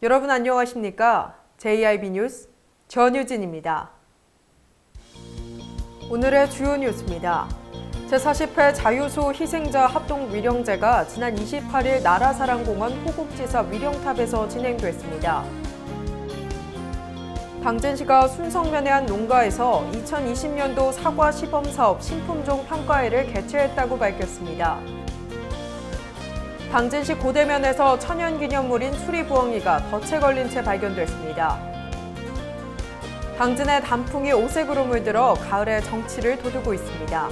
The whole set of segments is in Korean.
여러분 안녕하십니까? JIB 뉴스 전유진입니다. 오늘의 주요 뉴스입니다. 제40회 자유수 희생자 합동 위령제가 지난 28일 나라사랑공원 호국지사 위령탑에서 진행됐습니다. 당진시가 순성면의 한 농가에서 2020년도 사과 시범사업 신품종 평가회를 개최했다고 밝혔습니다. 당진시 고대면에서 천연기념물인 수리부엉이가 덫에 걸린 채 발견됐습니다. 당진의 단풍이 오색으로 물들어 가을의 정취를 돋우고 있습니다.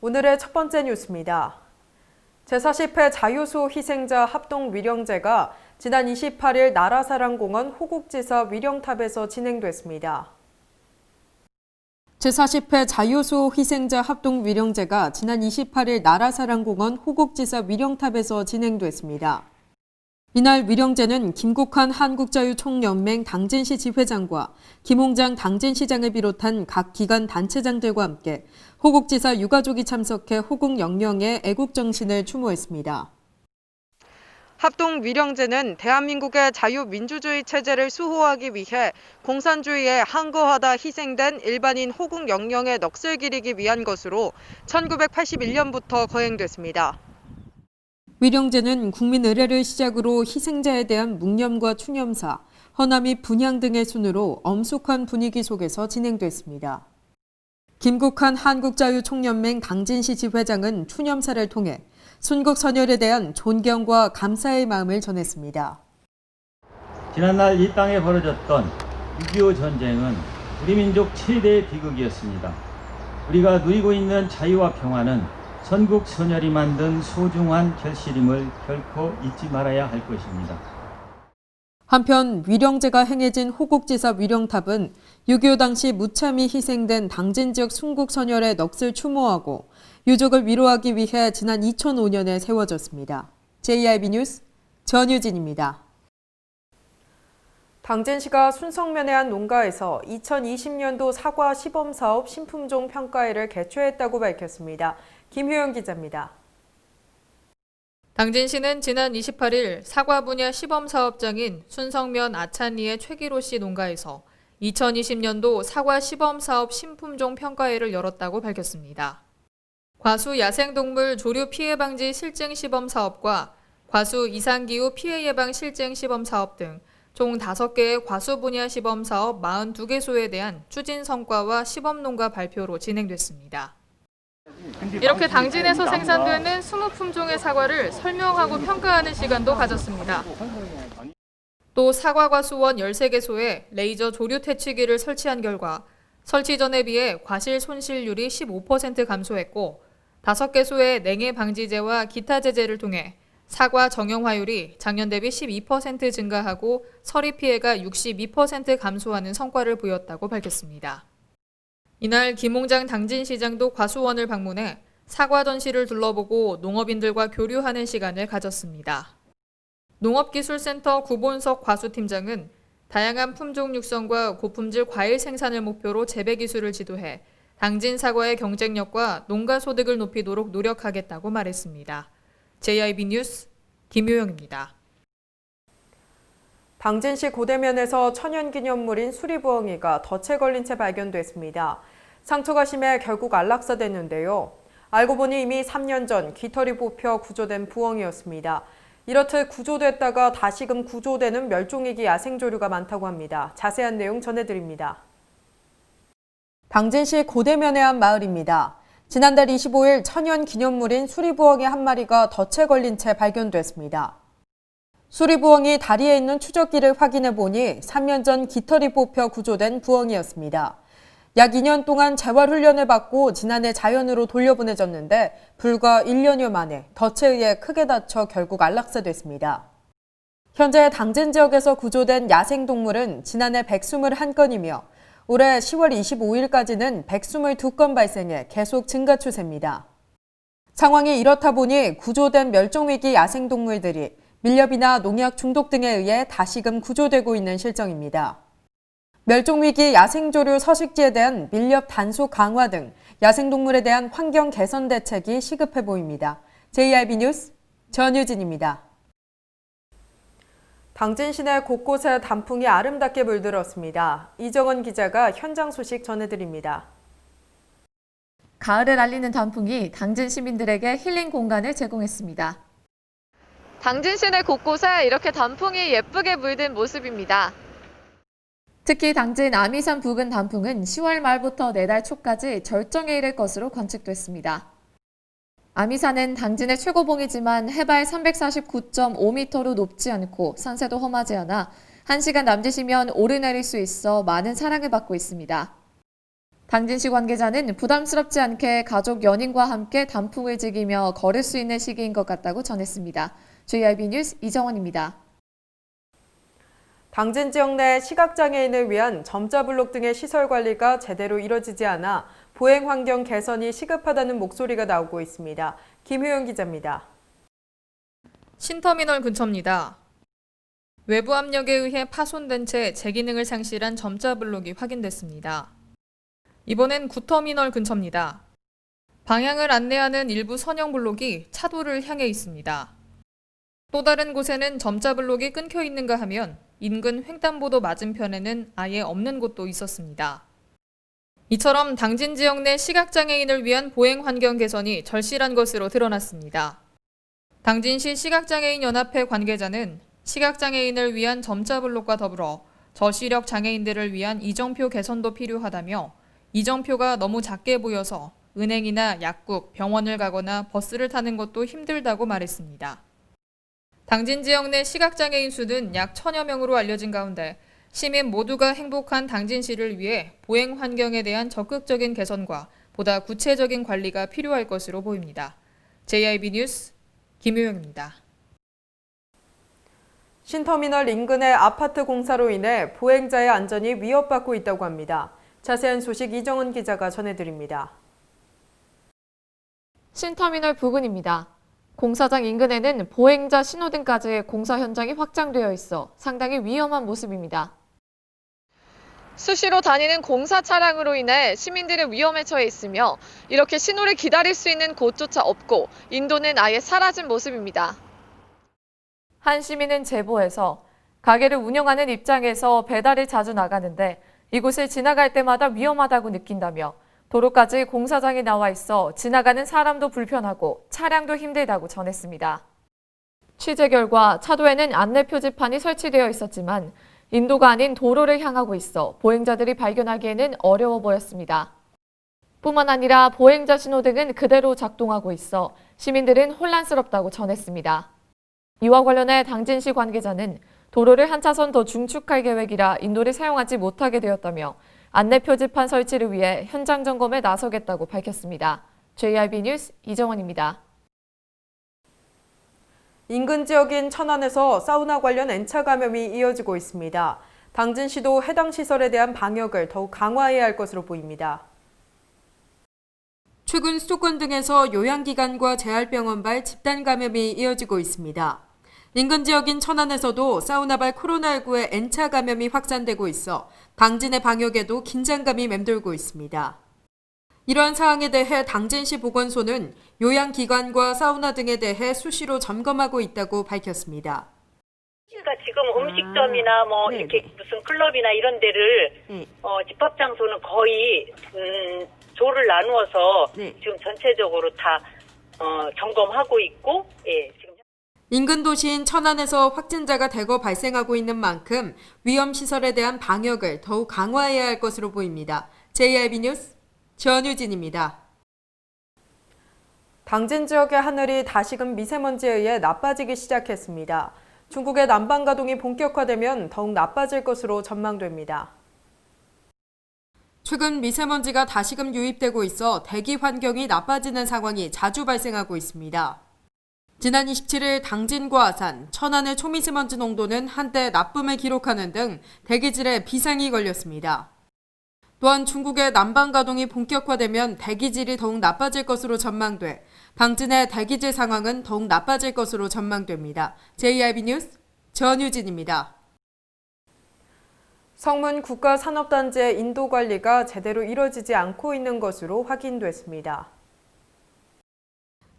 오늘의 첫 번째 뉴스입니다. 제40회 자유수 희생자 합동 위령제가 지난 28일 나라사랑공원 호국지사 위령탑에서 진행됐습니다. 제40회 자유수 희생자 합동 위령제가 지난 28일 나라사랑공원 호국지사 위령탑에서 진행됐습니다. 이날 위령제는 김국환 한국자유총연맹 당진시 지회장과 김홍장 당진시장을 비롯한 각 기관 단체장들과 함께 호국지사 유가족이 참석해 호국 영령의 애국정신을 추모했습니다. 합동 위령제는 대한민국의 자유민주주의 체제를 수호하기 위해 공산주의에 항거하다 희생된 일반인 호국 영령의 넋을 기리기 위한 것으로 1981년부터 거행됐습니다. 위령제는 국민 의례를 시작으로 희생자에 대한 묵념과 추념사, 헌화 및 분향 등의 순으로 엄숙한 분위기 속에서 진행됐습니다. 김국환 한국자유총연맹 당진시 지회장은 추념사를 통해 순국 선열에 대한 존경과 감사의 마음을 전했습니다. 지난날 이 땅에 벌어졌던 6.25 전쟁은 우리 민족 최대의 비극이었습니다. 우리가 누리고 있는 자유와 평화는 선국 선열이 만든 소중한 결실임을 결코 잊지 말아야 할 것입니다. 한편 위령제가 행해진 호국지사 위령탑은 6.25 당시 무참히 희생된 당진 지역 순국 선열의 넋을 추모하고 유족을 위로하기 위해 지난 2005년에 세워졌습니다. JIB 뉴스 전유진입니다. 당진시가 순성면의 한 농가에서 2020년도 사과 시범사업 신품종 평가회를 개최했다고 밝혔습니다. 김효영 기자입니다. 당진시는 지난 28일 사과 분야 시범사업장인 순성면 아찬리의 최기로 씨 농가에서 2020년도 사과 시범사업 신품종 평가회를 열었다고 밝혔습니다. 과수 야생동물 조류 피해 방지 실증 시범 사업과 과수 이상기후 피해 예방 실증 시범 사업 등 총 5개의 과수 분야 시범 사업 42개소에 대한 추진 성과와 시범 농가 발표로 진행됐습니다. 이렇게 당진에서 생산되는 20품종의 사과를 설명하고 평가하는 시간도 가졌습니다. 또 사과 과수원 13개소에 레이저 조류 퇴치기를 설치한 결과 설치 전에 비해 과실 손실률이 15% 감소했고 5개소의 냉해 방지제와 기타 제재를 통해 사과 정형화율이 작년 대비 12% 증가하고 서리 피해가 62% 감소하는 성과를 보였다고 밝혔습니다. 이날 김홍장 당진시장도 과수원을 방문해 사과 전시를 둘러보고 농업인들과 교류하는 시간을 가졌습니다. 농업기술센터 구본석 과수팀장은 다양한 품종 육성과 고품질 과일 생산을 목표로 재배 기술을 지도해 당진 사과의 경쟁력과 농가 소득을 높이도록 노력하겠다고 말했습니다. JIB 뉴스 김효영입니다. 당진시 고대면에서 천연기념물인 수리부엉이가 덫에 걸린 채 발견됐습니다. 상처가 심해 결국 안락사됐는데요. 알고 보니 이미 3년 전 깃털이 뽑혀 구조된 부엉이였습니다. 이렇듯 구조됐다가 다시금 구조되는 멸종위기 야생조류가 많다고 합니다. 자세한 내용 전해드립니다. 당진시 고대면의 한 마을입니다. 지난달 25일 천연기념물인 수리부엉이 한 마리가 덫에 걸린 채 발견됐습니다. 수리부엉이 다리에 있는 추적기를 확인해 보니 3년 전 깃털이 뽑혀 구조된 부엉이였습니다. 약 2년 동안 재활훈련을 받고 지난해 자연으로 돌려보내졌는데 불과 1년여 만에 덫에 의해 크게 다쳐 결국 안락사됐습니다. 현재 당진 지역에서 구조된 야생동물은 지난해 121건이며 올해 10월 25일까지는 122건 발생해 계속 증가 추세입니다. 상황이 이렇다 보니 구조된 멸종위기 야생동물들이 밀렵이나 농약 중독 등에 의해 다시금 구조되고 있는 실정입니다. 멸종위기 야생조류 서식지에 대한 밀렵 단속 강화 등 야생동물에 대한 환경 개선 대책이 시급해 보입니다. JIB 뉴스 전유진입니다. 당진 시내 곳곳에 단풍이 아름답게 물들었습니다. 이정원 기자가 현장 소식 전해드립니다. 가을을 알리는 단풍이 당진 시민들에게 힐링 공간을 제공했습니다. 당진 시내 곳곳에 이렇게 단풍이 예쁘게 물든 모습입니다. 특히 당진 아미산 부근 단풍은 10월 말부터 내달 초까지 절정에 이를 것으로 관측됐습니다. 아미산은 당진의 최고봉이지만 해발 349.5m로 높지 않고 산세도 험하지 않아 1시간 남짓이면 오르내릴 수 있어 많은 사랑을 받고 있습니다. 당진시 관계자는 부담스럽지 않게 가족 연인과 함께 단풍을 즐기며 걸을 수 있는 시기인 것 같다고 전했습니다. JRB 뉴스 이정원입니다. 당진 지역 내 시각장애인을 위한 점자블록 등의 시설 관리가 제대로 이뤄지지 않아 보행 환경 개선이 시급하다는 목소리가 나오고 있습니다. 김효영 기자입니다. 신터미널 근처입니다. 외부 압력에 의해 파손된 채 제기능을 상실한 점자 블록이 확인됐습니다. 이번엔 구터미널 근처입니다. 방향을 안내하는 일부 선형 블록이 차도를 향해 있습니다. 또 다른 곳에는 점자 블록이 끊겨 있는가 하면 인근 횡단보도 맞은편에는 아예 없는 곳도 있었습니다. 이처럼 당진 지역 내 시각장애인을 위한 보행 환경 개선이 절실한 것으로 드러났습니다. 당진시 시각장애인연합회 관계자는 시각장애인을 위한 점자 블록과 더불어 저시력 장애인들을 위한 이정표 개선도 필요하다며 이정표가 너무 작게 보여서 은행이나 약국, 병원을 가거나 버스를 타는 것도 힘들다고 말했습니다. 당진 지역 내 시각장애인 수는 약 1000여 명으로 알려진 가운데 시민 모두가 행복한 당진시를 위해 보행 환경에 대한 적극적인 개선과 보다 구체적인 관리가 필요할 것으로 보입니다. JRB 뉴스 김효영입니다. 신터미널 인근의 아파트 공사로 인해 보행자의 안전이 위협받고 있다고 합니다. 자세한 소식 이정은 기자가 전해드립니다. 신터미널 부근입니다. 공사장 인근에는 보행자 신호등까지의 공사 현장이 확장되어 있어 상당히 위험한 모습입니다. 수시로 다니는 공사 차량으로 인해 시민들의 위험에 처해 있으며 이렇게 신호를 기다릴 수 있는 곳조차 없고 인도는 아예 사라진 모습입니다. 한 시민은 제보해서 가게를 운영하는 입장에서 배달이 자주 나가는데 이곳을 지나갈 때마다 위험하다고 느낀다며 도로까지 공사장이 나와 있어 지나가는 사람도 불편하고 차량도 힘들다고 전했습니다. 취재 결과 차도에는 안내 표지판이 설치되어 있었지만 인도가 아닌 도로를 향하고 있어 보행자들이 발견하기에는 어려워 보였습니다. 뿐만 아니라 보행자 신호등은 그대로 작동하고 있어 시민들은 혼란스럽다고 전했습니다. 이와 관련해 당진시 관계자는 도로를 한 차선 더 중축할 계획이라 인도를 사용하지 못하게 되었다며 안내 표지판 설치를 위해 현장 점검에 나서겠다고 밝혔습니다. JRB 뉴스 이정원입니다. 인근 지역인 천안에서 사우나 관련 N차 감염이 이어지고 있습니다. 당진시도 해당 시설에 대한 방역을 더욱 강화해야 할 것으로 보입니다. 최근 수도권 등에서 요양기관과 재활병원발 집단 감염이 이어지고 있습니다. 인근 지역인 천안에서도 사우나발 코로나19의 N차 감염이 확산되고 있어 당진의 방역에도 긴장감이 맴돌고 있습니다. 이러한 사항에 대해 당진시 보건소는 요양기관과 사우나 등에 대해 수시로 점검하고 있다고 밝혔습니다. 그러니까 지금 음식점이나 이렇게 무슨 클럽이나 이런 데를 집합 장소는 거의 조를 나누어서 지금 전체적으로 다 점검하고 있고 지금 인근 도시인 천안에서 확진자가 대거 발생하고 있는 만큼 위험시설에 대한 방역을 더욱 강화해야 할 것으로 보입니다. JRB 뉴스 전유진입니다. 당진 지역의 하늘이 다시금 미세먼지에 의해 나빠지기 시작했습니다. 중국의 남방 가동이 본격화되면 더욱 나빠질 것으로 전망됩니다. 최근 미세먼지가 다시금 유입되고 있어 대기 환경이 나빠지는 상황이 자주 발생하고 있습니다. 지난 27일 당진과 아산, 천안의 초미세먼지 농도는 한때 나쁨을 기록하는 등 대기질에 비상이 걸렸습니다. 또한 중국의 남방 가동이 본격화되면 대기질이 더욱 나빠질 것으로 전망돼 당진의 대기질 상황은 더욱 나빠질 것으로 전망됩니다. JRB 뉴스 전유진입니다. 성문 국가산업단지의 인도 관리가 제대로 이뤄지지 않고 있는 것으로 확인됐습니다.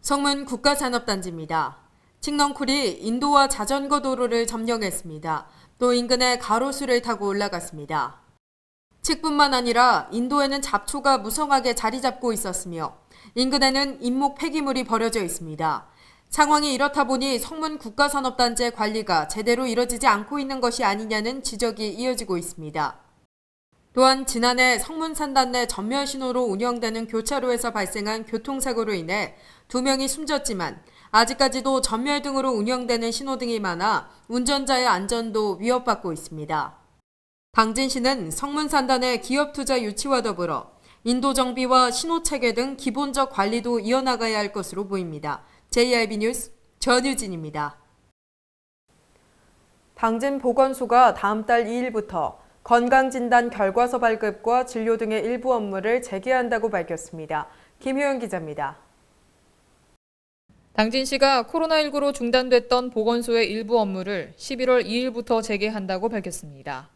성문 국가산업단지입니다. 칡넝쿨이 인도와 자전거 도로를 점령했습니다. 또 인근의 가로수를 타고 올라갔습니다. 칡뿐만 아니라 인도에는 잡초가 무성하게 자리 잡고 있었으며 인근에는 인목 폐기물이 버려져 있습니다. 상황이 이렇다 보니 성문 국가산업단지의 관리가 제대로 이뤄지지 않고 있는 것이 아니냐는 지적이 이어지고 있습니다. 또한 지난해 성문산단 내 전멸 신호로 운영되는 교차로에서 발생한 교통사고로 인해 2명이 숨졌지만 아직까지도 전멸 등으로 운영되는 신호등이 많아 운전자의 안전도 위협받고 있습니다. 당진시는 성문산단의 기업투자 유치와 더불어 인도 정비와 신호체계 등 기본적 관리도 이어나가야 할 것으로 보입니다. JIB 뉴스 전유진입니다. 당진 보건소가 다음 달 2일부터 건강진단 결과서 발급과 진료 등의 일부 업무를 재개한다고 밝혔습니다. 김효연 기자입니다. 당진시가 코로나19로 중단됐던 보건소의 일부 업무를 11월 2일부터 재개한다고 밝혔습니다.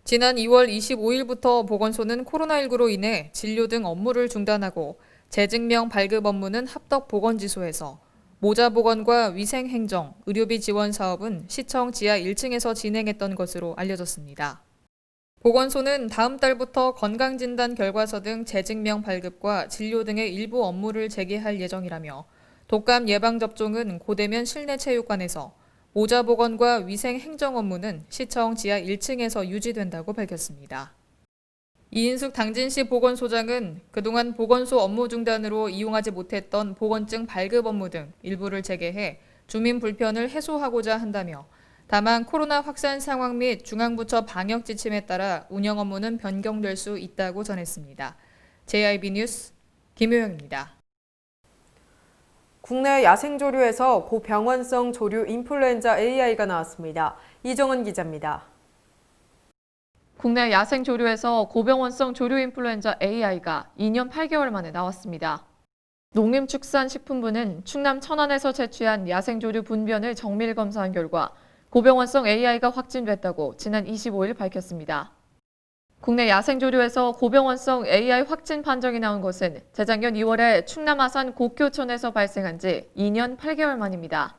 지난 2월 25일부터 보건소는 코로나19로 인해 진료 등 업무를 중단하고 재증명 발급 업무는 합덕보건지소에서 모자보건과 위생행정, 의료비 지원 사업은 시청 지하 1층에서 진행했던 것으로 알려졌습니다. 보건소는 다음 달부터 건강진단 결과서 등 재증명 발급과 진료 등의 일부 업무를 재개할 예정이라며 독감 예방접종은 고대면 실내체육관에서 모자보건과 위생행정 업무는 시청 지하 1층에서 유지된다고 밝혔습니다. 이인숙 당진시 보건소장은 그동안 보건소 업무 중단으로 이용하지 못했던 보건증 발급 업무 등 일부를 재개해 주민 불편을 해소하고자 한다며 다만 코로나 확산 상황 및 중앙부처 방역 지침에 따라 운영 업무는 변경될 수 있다고 전했습니다. JIB 뉴스 김효영입니다. 국내 야생조류에서 고병원성 조류 인플루엔자 AI가 나왔습니다. 이정은 기자입니다. 국내 야생 조류에서 고병원성 조류 인플루엔자 AI가 2년 8개월 만에 나왔습니다. 농림축산식품부는 충남 천안에서 채취한 야생 조류 분변을 정밀 검사한 결과 고병원성 AI가 확진됐다고 지난 25일 밝혔습니다. 국내 야생 조류에서 고병원성 AI 확진 판정이 나온 것은 재작년 2월에 충남 아산 곡교촌에서 발생한 지 2년 8개월 만입니다.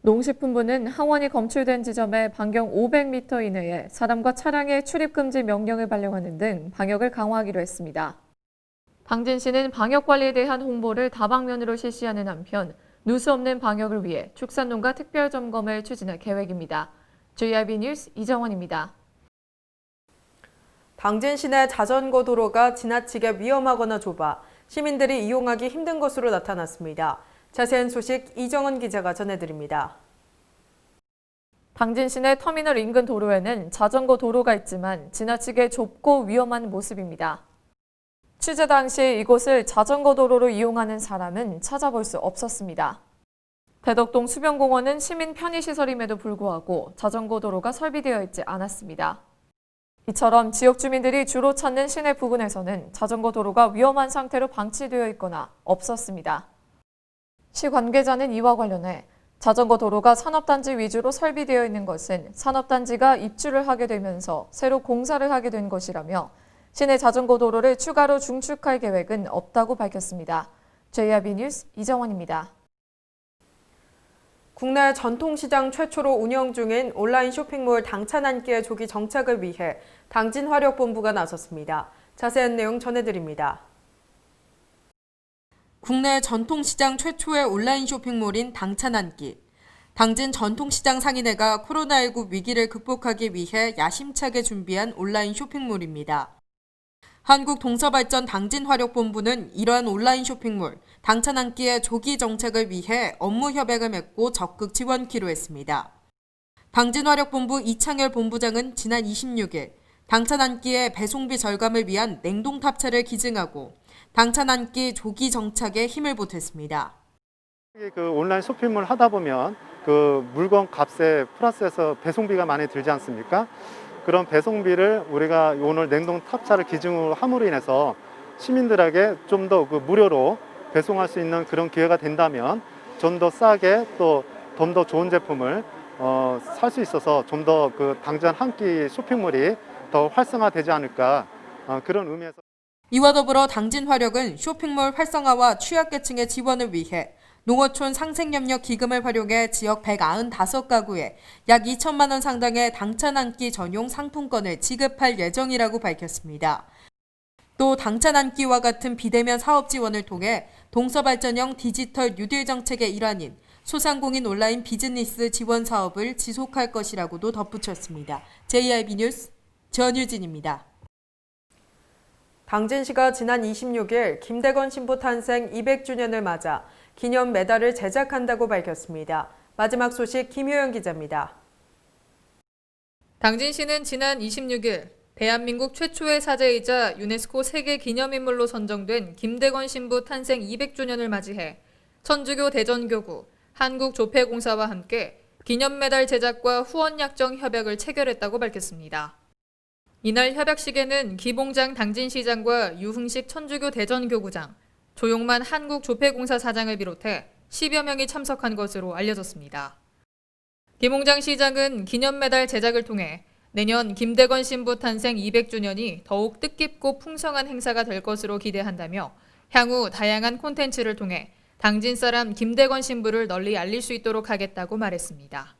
농식품부는 항원이 검출된 지점에 반경 500m 이내에 사람과 차량의 출입 금지 명령을 발령하는 등 방역을 강화하기로 했습니다. 당진시는 방역 관리에 대한 홍보를 다방면으로 실시하는 한편 누수 없는 방역을 위해 축산농가 특별 점검을 추진할 계획입니다. JIB 뉴스 이정원입니다. 당진 시내 자전거 도로가 지나치게 위험하거나 좁아 시민들이 이용하기 힘든 것으로 나타났습니다. 자세한 소식 이정은 기자가 전해드립니다. 당진 시내 터미널 인근 도로에는 자전거 도로가 있지만 지나치게 좁고 위험한 모습입니다. 취재 당시 이곳을 자전거 도로로 이용하는 사람은 찾아볼 수 없었습니다. 대덕동 수변공원은 시민 편의시설임에도 불구하고 자전거 도로가 설비되어 있지 않았습니다. 이처럼 지역 주민들이 주로 찾는 시내 부근에서는 자전거 도로가 위험한 상태로 방치되어 있거나 없었습니다. 시 관계자는 이와 관련해 자전거 도로가 산업단지 위주로 설비되어 있는 것은 산업단지가 입주를 하게 되면서 새로 공사를 하게 된 것이라며 시내 자전거 도로를 추가로 중축할 계획은 없다고 밝혔습니다. JIB 뉴스 이정원입니다. 국내 전통시장 최초로 운영 중인 온라인 쇼핑몰 당찬 한 끼의 조기 정착을 위해 당진화력본부가 나섰습니다. 자세한 내용 전해드립니다. 국내 전통시장 최초의 온라인 쇼핑몰인 당찬 한 끼. 당진 전통시장 상인회가 코로나19 위기를 극복하기 위해 야심차게 준비한 온라인 쇼핑몰입니다. 한국동서발전 당진화력본부는 이러한 온라인 쇼핑몰 당찬 한 끼의 조기 정착을 위해 업무 협약을 맺고 적극 지원키로 했습니다. 당진화력본부 이창열 본부장은 지난 26일 당찬 한 끼의 배송비 절감을 위한 냉동 탑차를 기증하고 당찬 한 끼 조기 정착에 힘을 보탰습니다. 그 온라인 쇼핑몰 하다 보면 그 물건 값에 플러스해서 배송비가 많이 들지 않습니까? 그런 배송비를 우리가 오늘 냉동 탑차를 기증으로 함으로 인해서 시민들에게 좀 더 그 무료로 배송할 수 있는 그런 기회가 된다면 좀 더 싸게 또 좀 더 좋은 제품을 살 수 있어서 좀 더 그 당찬 한 끼 쇼핑몰이 더 활성화되지 않을까 그런 의미에서. 이와 더불어 당진화력은 쇼핑몰 활성화와 취약계층의 지원을 위해 농어촌 상생협력 기금을 활용해 지역 195가구에 약 2천만 원 상당의 당찬 한 끼 전용 상품권을 지급할 예정이라고 밝혔습니다. 또 당찬 한 끼와 같은 비대면 사업 지원을 통해 동서발전형 디지털 뉴딜 정책의 일환인 소상공인 온라인 비즈니스 지원 사업을 지속할 것이라고도 덧붙였습니다. JIB 뉴스 전유진입니다. 당진시가 지난 26일 김대건 신부 탄생 200주년을 맞아 기념 메달을 제작한다고 밝혔습니다. 마지막 소식 김효영 기자입니다. 당진시는 지난 26일 대한민국 최초의 사제이자 유네스코 세계 기념인물로 선정된 김대건 신부 탄생 200주년을 맞이해 천주교 대전교구, 한국조폐공사와 함께 기념메달 제작과 후원 약정 협약을 체결했다고 밝혔습니다. 이날 협약식에는 기봉장 당진시장과 유흥식 천주교 대전교구장, 조용만 한국조폐공사 사장을 비롯해 10여 명이 참석한 것으로 알려졌습니다. 기봉장 시장은 기념메달 제작을 통해 내년 김대건 신부 탄생 200주년이 더욱 뜻깊고 풍성한 행사가 될 것으로 기대한다며 향후 다양한 콘텐츠를 통해 당진 사람 김대건 신부를 널리 알릴 수 있도록 하겠다고 말했습니다.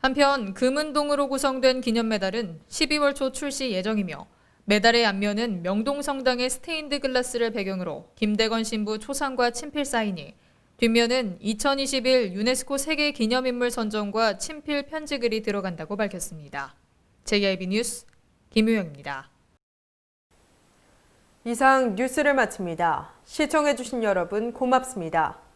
한편 금은동으로 구성된 기념메달은 12월 초 출시 예정이며 메달의 앞면은 명동성당의 스테인드 글라스를 배경으로 김대건 신부 초상과 친필 사인이, 뒷면은 2021 유네스코 세계 기념인물 선정과 친필 편지글이 들어간다고 밝혔습니다. JIB 뉴스 김효영입니다. 이상 뉴스를 마칩니다. 시청해주신 여러분 고맙습니다.